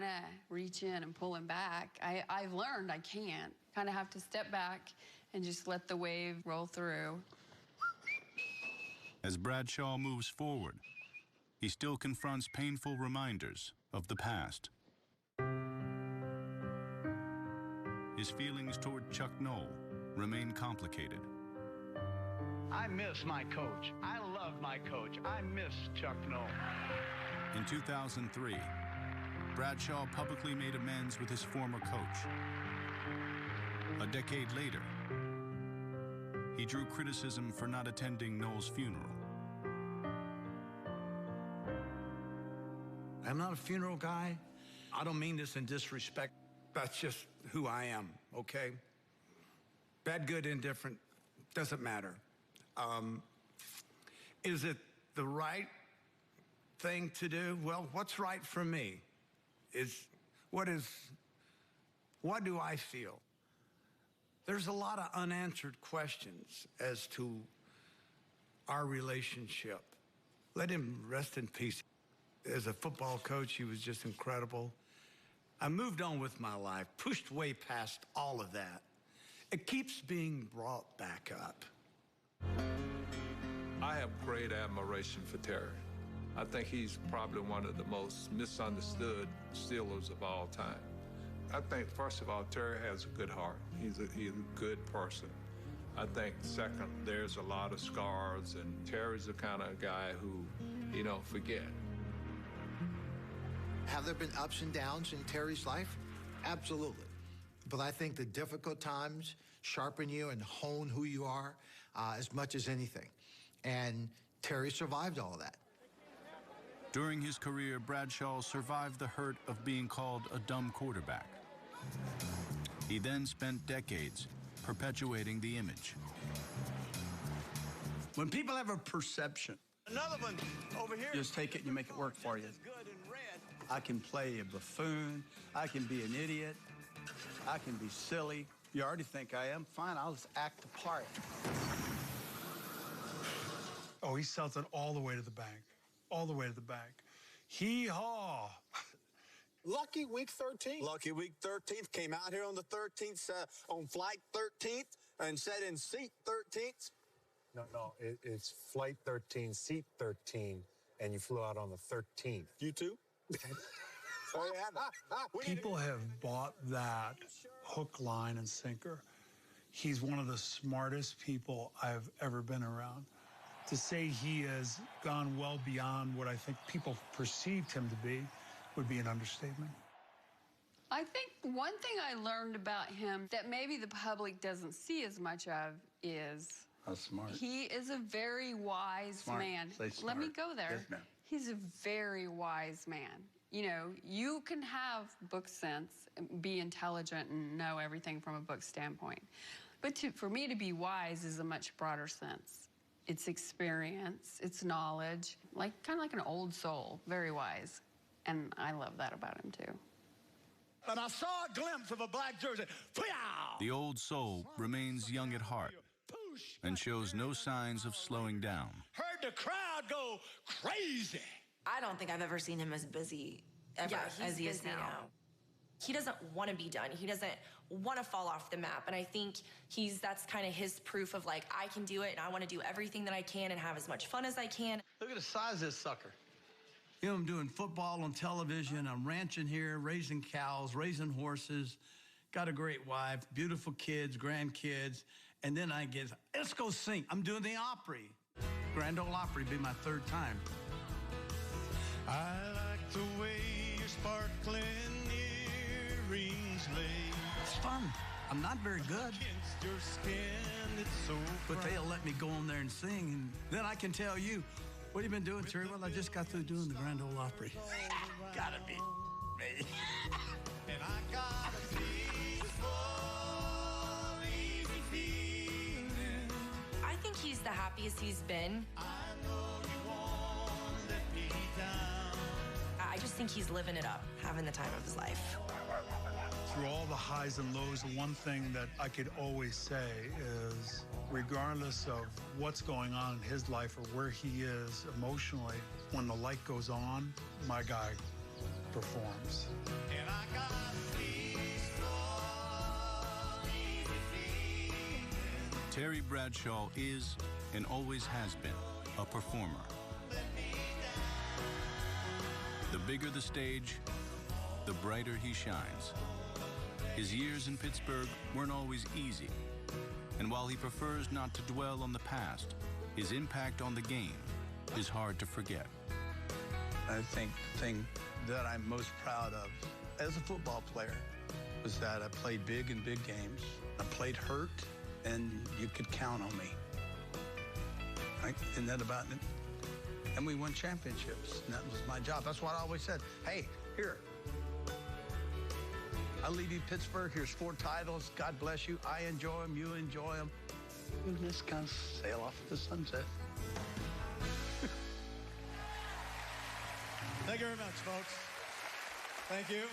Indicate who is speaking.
Speaker 1: want to reach in and pull him back. I've learned I can't. Kind of have to step back and just let the wave roll through.
Speaker 2: As Bradshaw moves forward, he still confronts painful reminders of the past. His feelings toward Chuck Noll remain complicated.
Speaker 3: I miss my coach. I love my coach. I miss Chuck Noll.
Speaker 2: In 2003, Bradshaw publicly made amends with his former coach. A decade later, he drew criticism for not attending Noll's funeral.
Speaker 3: I'm not a funeral guy. I don't mean this in disrespect. That's just who I am, okay? Bad, good, indifferent, doesn't matter. Is it the right thing to do? Well, what's right for me what do I feel? There's a lot of unanswered questions as to our relationship. Let him rest in peace. As a football coach, he was just incredible. I moved on with my life, pushed way past all of that. It keeps being brought back up.
Speaker 4: I have great admiration for Terry. I think he's probably one of the most misunderstood Steelers of all time. I think, first of all, Terry has a good heart. He's a good person. I think, second, there's a lot of scars, and Terry's the kind of guy who you don't forget.
Speaker 5: Have there been ups and downs in Terry's life? Absolutely. But I think the difficult times sharpen you and hone who you are as much as anything. And Terry survived all of that.
Speaker 2: During his career, Bradshaw survived the hurt of being called a dumb quarterback. He then spent decades perpetuating the image.
Speaker 3: When people have a perception,
Speaker 6: another one over here.
Speaker 3: Just take it and you make it work for you. I can play a buffoon. I can be an idiot. I can be silly. You already think I am? Fine, I'll just act the part.
Speaker 7: Oh, he sells it all the way to the bank. All the way to the bank. Hee-haw!
Speaker 6: Lucky week 13th. Lucky week 13th. Came out here on the 13th, on flight 13th, and sat in seat 13th.
Speaker 8: No, it's flight 13, seat 13, and you flew out on the 13th.
Speaker 6: You too? Oh, yeah.
Speaker 7: People have bought that hook, line, and sinker. He's one of the smartest people I've ever been around. To say he has gone well beyond what I think people perceived him to be would be an understatement.
Speaker 1: I think one thing I learned about him that maybe the public doesn't see as much of is
Speaker 3: how smart.
Speaker 1: He is a very wise man. Let me go there.
Speaker 3: Yes, ma'am.
Speaker 1: He's a very wise man. You know, you can have book sense, be intelligent, and know everything from a book standpoint. But for me to be wise is a much broader sense. It's experience, it's knowledge, kind of like an old soul, very wise. And I love that about him, too.
Speaker 6: And I saw a glimpse of a black jersey.
Speaker 2: The old soul remains young at heart and shows no signs of slowing down.
Speaker 6: Heard the crowd go crazy.
Speaker 9: I don't think I've ever seen him as busy ever as he is now. He doesn't want to be done. He doesn't want to fall off the map. And I think that's kind of his proof of I can do it and I want to do everything that I can and have as much fun as I can.
Speaker 3: Look at the size of this sucker. You know, I'm doing football on television. I'm ranching here, raising cows, raising horses. Got a great wife, beautiful kids, grandkids. And then I get, let's go sing. I'm doing the Opry. Grand Ole Opry be my third time.
Speaker 10: I like the way your sparkling earrings lay.
Speaker 3: It's fun. I'm not very good.
Speaker 10: Against your skin, it's so
Speaker 3: but they'll let me go on there and sing, and then I can tell you, what have you been doing, Terry? Well, I just got through doing the Grand Ole Opry. Gotta be me.
Speaker 10: And I got a peaceful, easy feeling.
Speaker 9: I think he's the happiest he's been.
Speaker 10: I know you won't let me down.
Speaker 9: I just think he's living it up, having the time of his life.
Speaker 7: Through all the highs and lows, the one thing that I could always say is, regardless of what's going on in his life or where he is emotionally, when the light goes on, my guy performs.
Speaker 10: And I got peaceful, easy feeling.
Speaker 2: Terry Bradshaw is, and always has been, a performer. The bigger the stage, the brighter he shines. His years in Pittsburgh weren't always easy. And while he prefers not to dwell on the past, his impact on the game is hard to forget.
Speaker 11: I think the thing that I'm most proud of as a football player was that I played big in big games. I played hurt, and you could count on me. Right? Isn't that about it? And we won championships, and that was my job. That's what I always said. Hey, here, I leave you Pittsburgh. Here's 4 titles. God bless you. I enjoy them. You enjoy them. And just kind of sail off into the sunset.
Speaker 10: Thank you very much, folks. Thank you.